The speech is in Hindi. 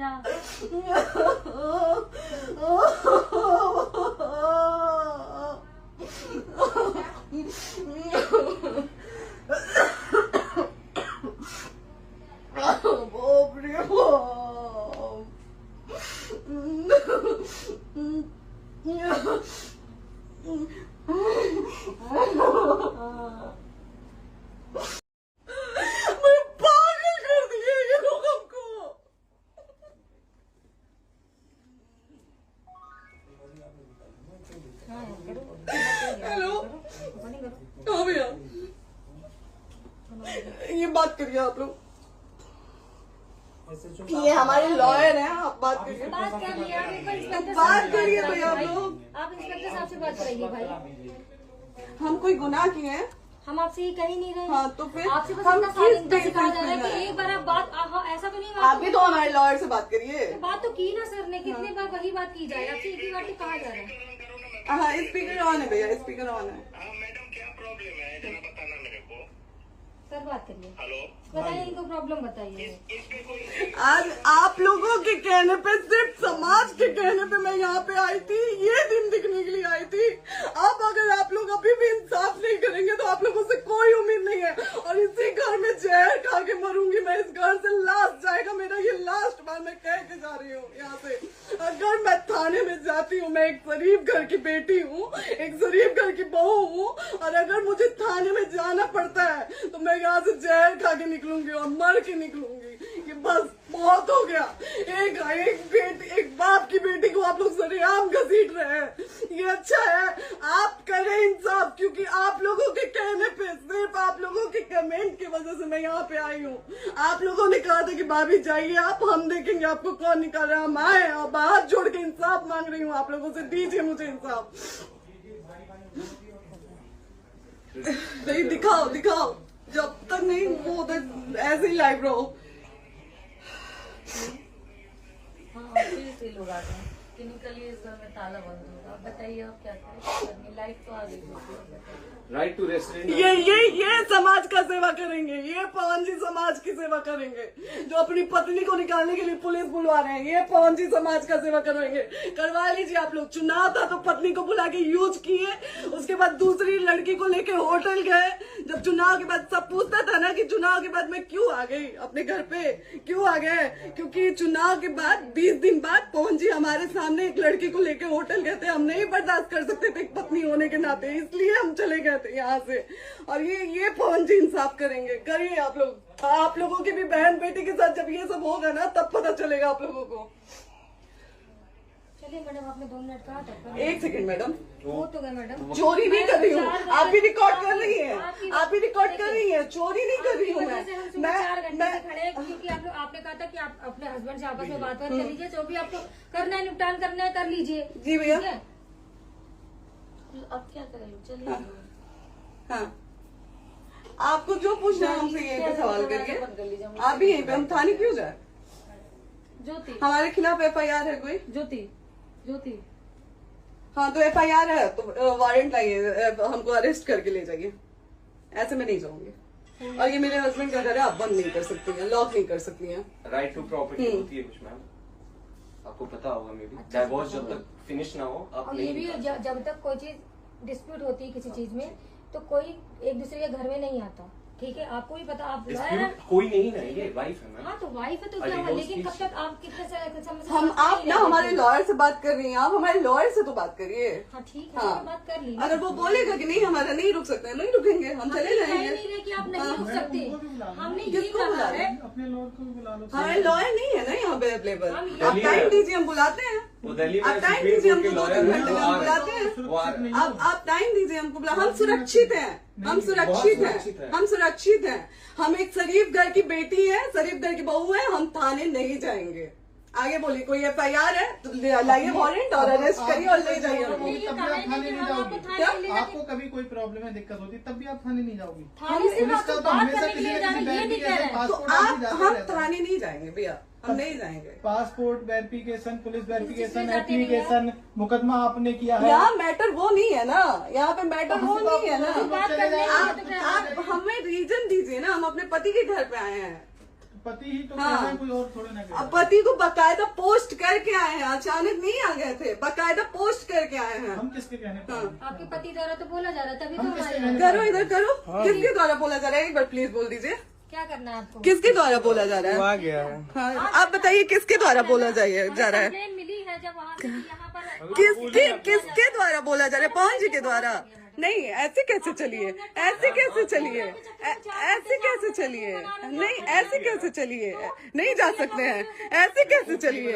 लेना। हेलो, हाँ भैया, ये बात करिए आप लोग। ये हमारे लॉयर हैं, आप बात करिए। बात कर लिया, बात करिए भैया आप लोग। आप इंस्पेक्टर साहब से बात करेंगे भाई। हम कोई गुनाह किए हैं? हम आपसे ये कह ही नहीं रहे। हाँ तो फिर आपसे बस हम इतना किस साइलेंट सिखाया जा रहा है बेसिस कि पे एक बार आप बात ऐसा तो नहीं आप भी तो हमारे लॉयर से बात करिए। बात तो की ना सर ने, कितने बार वही बात की जाए, आपसे एक ही बार तो कहा जा रहा है। हाँ स्पीकर ऑन है भैया, स्पीकर ऑन है। मैडम क्या प्रॉब्लम है जरा बताना मेरे को। सर बात करिए, हेलो, बताइए इनको प्रॉब्लम बताइए। इसके कोई आज आप लोगों के कहने पे, सिर्फ समाज के कहने पे मैं यहाँ पे आई थी, ये दिन दिखने के लिए आई थी। अब अगर आप लोग अभी भी इंसाफ नहीं करेंगे तो आप लोगों से कोई उम्मीद नहीं है, और इसी घर में जहर खा के मरूंगी मैं। इस घर से लास्ट जाएगा मेरा, ये लास्ट बार मैं कह के जा रही हूँ यहाँ से। अगर मैं थाने में जाती हूँ, मैं एक शरीफ घर की बेटी हूँ, एक शरीफ घर की बहू हूँ, और अगर मुझे थाने में जाना पड़ता है तो मैं यहाँ से जहर खा के निकलूंगी और मर के निकलूंगी। ये बस बहुत हो गया। एक बाप की बेटी को आप लोग सरेआम घसीट रहे हैं। ये अच्छा है, आप करें इंसाफ, क्योंकि आप लोगों के कहने पे, सिर्फ आप लोगों के कमेंट की वजह से मैं यहाँ पे आई हूँ। आप लोगों ने कहा था कि भाभी जाइए आप, हम देखेंगे आपको कौन निकाल रहा है। हम आए और हाथ जोड़ के इंसाफ मांग रही हूँ आप लोगों से, दीजिए मुझे इंसाफ। नहीं, दिखाओ दिखाओ, जब तक नहीं वो उधर ऐसे ही लाइव रहो। हाँ फिर से लोग आ गए कि निकलिए, इस घर में ताला बंद होगा। आप बताइए आप क्या करें, लाइफ तो आ गई। Right to restaurant. ये समाज का सेवा करेंगे, ये पवन जी समाज की सेवा करेंगे, जो अपनी पत्नी को निकालने के लिए पुलिस बुलवा रहे हैं। ये पवन जी समाज का सेवा करेंगे। करवा लीजिए आप लोग। चुनाव था तो पत्नी को बुला के यूज किए, उसके बाद दूसरी लड़की को लेके होटल गए। जब चुनाव के बाद सब पूछता था ना कि चुनाव के बाद मैं क्यों आ गई अपने घर पे, क्यों आ गए, क्योंकि चुनाव के बाद 20 दिन बाद पवन जी हमारे सामने एक लड़की को लेके होटल गए थे। हम नहीं बर्दाश्त कर सकते थे एक पत्नी होने के नाते, इसलिए हम चले गए थे यहाँ से। और ये पवन जी इंसाफ करेंगे। करिए आप लोग। आप लोगों की भी बहन बेटी के साथ जब ये सब होगा ना, तब पता चलेगा आप लोगों को। चलिए मैडम, आपने 2 मिनट कहा था। एक सेकंड मैडम, हो तो गए मैडम। चोरी नहीं कर रही हूँ, आप भी रिकॉर्ड कर रही हैं, आप भी रिकॉर्ड कर रही हैं। चोरी नहीं कर रही हूँ मैं। 4 घंटे से खड़े हैं, क्योंकि आपने कहा था कि आप अपने हस्बैंड से आपस में बात कर लीजिए, जो भी आपको करना है, निपटान करना है कर लीजिए। जी भैया। अब क्या करें, चलिए। हाँ, आपको जो पूछना है हमसे यही पे सवाल करिए। आप भी यहीं पे, हम थाने क्यों जाए? ज्योति, हमारे खिलाफ FIR है कोई? ज्योति हाँ तो FIR है तो वारंट लाइए, हमको अरेस्ट करके ले जाइए। ऐसे में नहीं जाऊंगी। और ये मेरे हस्बैंड का घर है, आप बंद नहीं कर सकती हैं, लॉक नहीं कर सकती हैं। राइट टू प्रॉपर्टी होती है कुछ मैम, आपको पता होगा। मे बी डाइवोर्स जब तक फिनिश ना हो आप और नहीं ये भी निकाल जब तक कोई चीज डिस्प्यूट होती है किसी चीज में, तो कोई एक दूसरे के घर में नहीं आता। ठीक है, आपको भी पता, आप डिस्प्यूट कोई नहीं ना, ये वाइफ है मैम। हाँ तो वाइफ है तो क्या हुआ, लेकिन कब तक आप कितने हम आप ना हमारे लॉयर से बात कर रही हैं, आप हमारे लॉयर से तो बात करिए। हाँ ठीक है, हाँ। बात कर ली। अगर वो बोलेगा कि नहीं हमारा नहीं रुक सकते, नहीं रुकेंगे, हम चले जाएंगे। नहीं रहे कि आप नहीं रुक सकते, हमने ये किसको कहा बुला है। रहे? अपने लॉयर को भी बुला लो। हमारे लॉयर नहीं है ना यहाँ पे अवेलेबल। हम आप दिल्ली टाइम में- दीजिए, हम बुलाते हैं। वो दिल्ली में आप टाइम सुप्रीम दीजिए, कोर्ट के हमको 2-3 लॉयर घंटे में हम बुलाते हैं। वो आ रहे हैं। आप टाइम दीजिए हमको, हम सुरक्षित हैं, हम सुरक्षित सुरक्षित हैं, है। हम सुरक्षित हैं। हम एक शरीफ घर की बेटी है, शरीफ घर की बहू है, हम थाने नहीं जाएंगे। आगे बोलिए, कोई FIR है तो लाइए वारंट और अरेस्ट करिए और ले जाइए हमको। ये तब भी कहा आप है थाने कि नहीं हम आपको जाओगी। थाने ले जाके- आपको कभी कोई प्रॉब्लम है, दिक्कत होती, तब भी आप थाने नहीं जाओगी। थाने से पुलिस बात का तो बात हमेशा करने के किसी लिए न जाना, किसी ये नहीं कह रहे हैं। तो पासपोर्ट आप ऑफिस जाते हम रहते हैं। थाने नहीं जाएंगे भैया, हम नहीं जाएंगे। पासपोर्ट वेरिफिकेशन, पुलिस वेरिफिकेशन, जाते नहीं है। एप्लीकेशन, मुकदमा आपने किया है। यहाँ मैटर वो नहीं है ना, यहाँ पे मैटर वो नहीं है ना। बात करने के लिए तो क्या- आप हमें रीजन दीजिए ना, हम अपने पति के घर पे आए हैं। पति ही तो हाँ। कह रहे हैं, कोई और थोड़े ना कह रहे अब हैं। पति को बकायदा पोस्ट करके आए हैं, अचानक नहीं आ गए थे, बकायदा पोस्ट करके आए हैं। हम किसके कहने पर आए? आपके पति द्वारा तो बोला जा रहा है, तभी तो हम हमारे किसके यहाँ- कहने करो इधर करो, किसके द्वारा बोला जा रहा है, एक बार प्लीज बोल दीजिए, क्या करना है आपको? किसके द्वारा बोला जा रहा है? आ गया है। हाँ, आप बताइए किसके द्वारा बोला जा रहा है? कंप्लेन मिली है जब वहाँ से यहाँ पर किसके द्वारा बोला जा रहा है? पवन जी के द्वारा? नहीं, ऐसे कैसे चलिए, ऐसे कैसे चलिए, ऐसे कैसे चलिए, नहीं ऐसे कैसे चलिए, नहीं जा सकते हैं, ऐसे कैसे चलिए।